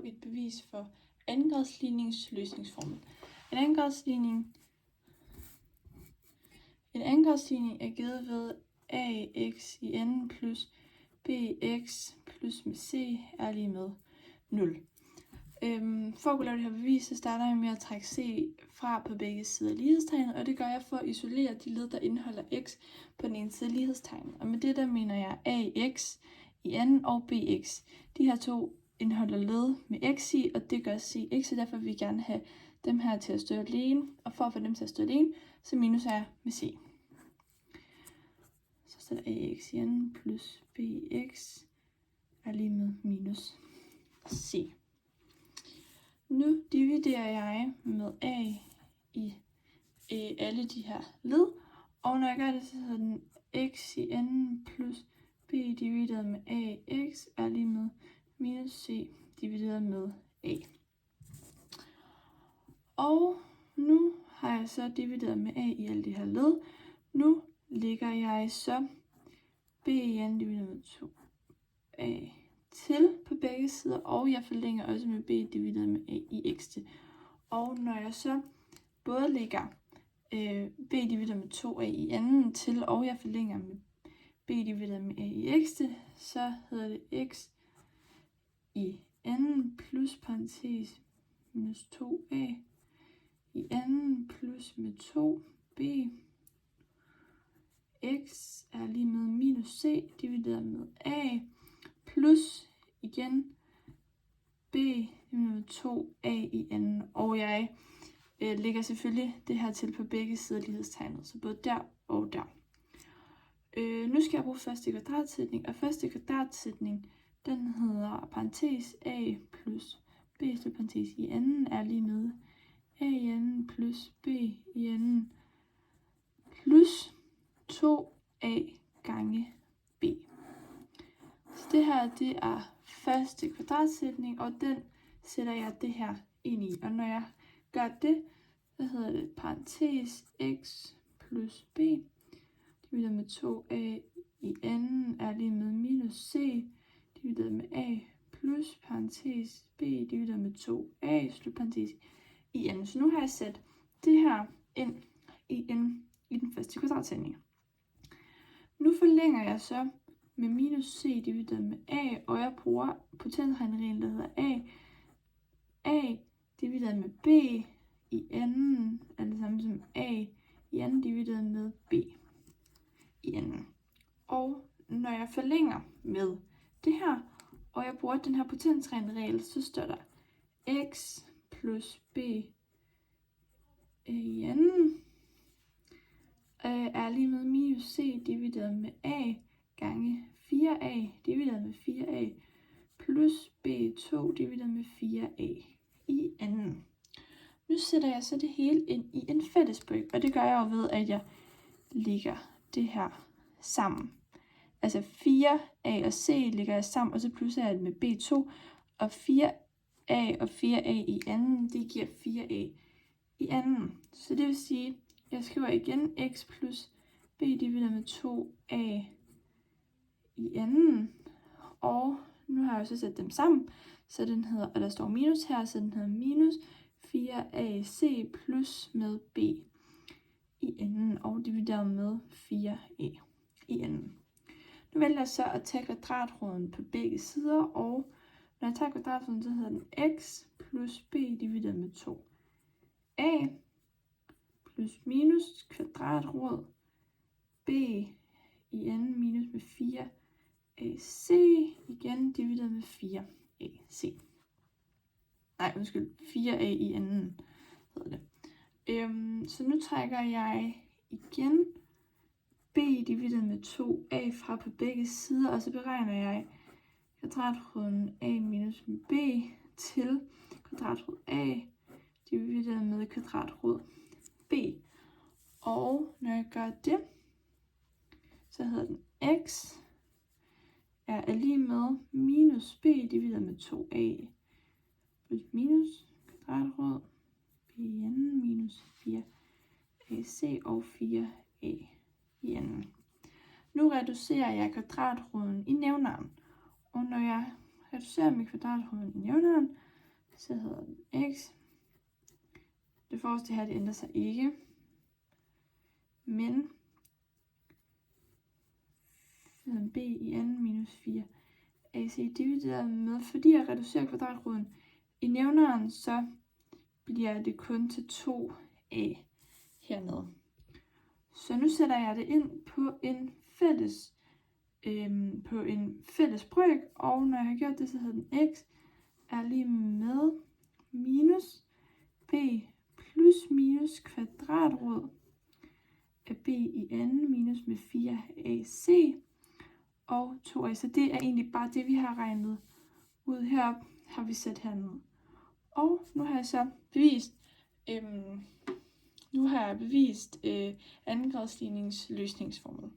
et bevis for andengradsligningens løsningsformel. En andengradsligning er givet ved ax i anden plus bx plus med c er lige med 0. For at kunne lave det her bevis, så starter jeg med at trække c fra på begge sider af lighedstegnet, og det gør jeg for at isolere de led, der indeholder x på den ene side af lighedstegnet. Og med det der mener jeg ax i anden og bx. De her to indeholder led med x i, og det gør cx, så derfor vil vi gerne have dem her til at stå alene, og for at få dem til at stå alene, så minus jeg med c. Så er der ax i anden plus bx er lige med minus c. Nu dividerer jeg med a i alle de her led, og når jeg gør det, så hedder den x i anden plus b divideret med ax er lige med minus c divideret med a. Og nu har jeg så divideret med a i alle de her led. Nu lægger jeg så b i anden divideret med 2a til på begge sider, og jeg forlænger også med b divideret med a i x til. Og når jeg så både lægger b divideret med 2a i anden til, og jeg forlænger med b divideret med a i x til, så hedder det x i anden plus parentes minus 2a i anden plus med 2b. X er lige med minus c divideret med a plus igen b med 2a i anden. Og jeg lægger selvfølgelig det her til på begge sider af lighedstegnet, så både der og der. Nu skal jeg bruge første kvadratsætning, og første kvadratsætning, den hedder parentes a plus b til parentes i anden er lige med a i anden plus b i anden plus 2a gange b. Så det her, det er første kvadratsætning, og den sætter jeg det her ind i. Og når jeg gør det, så hedder det parentes x plus b divideret med 2a i anden er lige med minus c divideret med a plus parentes b divideret med 2a slut parentes i anden. Så nu har jeg sat det her ind i den første kvadratsætning. Nu forlænger jeg så med minus c divideret med a, og jeg bruger potensreglen, der hedder a divideret med b i anden er det samme som a i anden divideret med b i anden. Og når jeg forlænger med det her, og jeg bruger den her potensregel, så står der x plus b i anden er lige med minus c divideret med a gange 4a divideret med 4a plus b2 divideret med 4a i anden. Nu sætter jeg så det hele ind i en fællesbøg, og det gør jeg jo ved, at jeg lægger det her sammen. Altså 4a og c lægger jeg sammen, og så plusser jeg det med b2, og 4a og 4a i anden, det giver 4a i anden. Så det vil sige, jeg skriver igen x plus b divideret med 2a i anden, og nu har jeg så sat dem sammen, så den hedder, og der står minus her, så den hedder minus 4ac plus med b i anden, og divideret med 4a i anden. Nu vælger jeg så at tage kvadratroden på begge sider, og når jeg tager kvadratroden, så hedder den x plus b divideret med 2a plus minus kvadratrod b i anden minus med 4ac igen divideret med 4ac. Nej, undskyld, 4a i anden hedder det. Så nu trækker jeg igen b divideret med 2a fra på begge sider, og så beregner jeg kvadratroden a minus b til kvadratrod a divideret med kvadratrod b. Og når jeg gør det, så hedder den x er lige med minus b divideret med 2a plus minus kvadratrod b i anden minus 4ac og 4a i anden. Nu reducerer jeg kvadratroden i nævneren, og når jeg reducerer med kvadratroden i nævneren, så hedder den x. Det forreste her, det ændrer sig ikke. Men b i anden minus 4 ac divideret med, fordi jeg reducerer kvadratroden i nævneren, så bliver det kun til 2a hernede. Så nu sætter jeg det ind på en fælles brøk, og når jeg har gjort det, så hedder den x er lige med minus b plus minus kvadratrod af b i anden minus med 4ac og 2a. Så det er egentlig bare det, vi har regnet ud her, har vi sat hernede. Og nu har jeg så bevist andengradsligningens løsningsformel.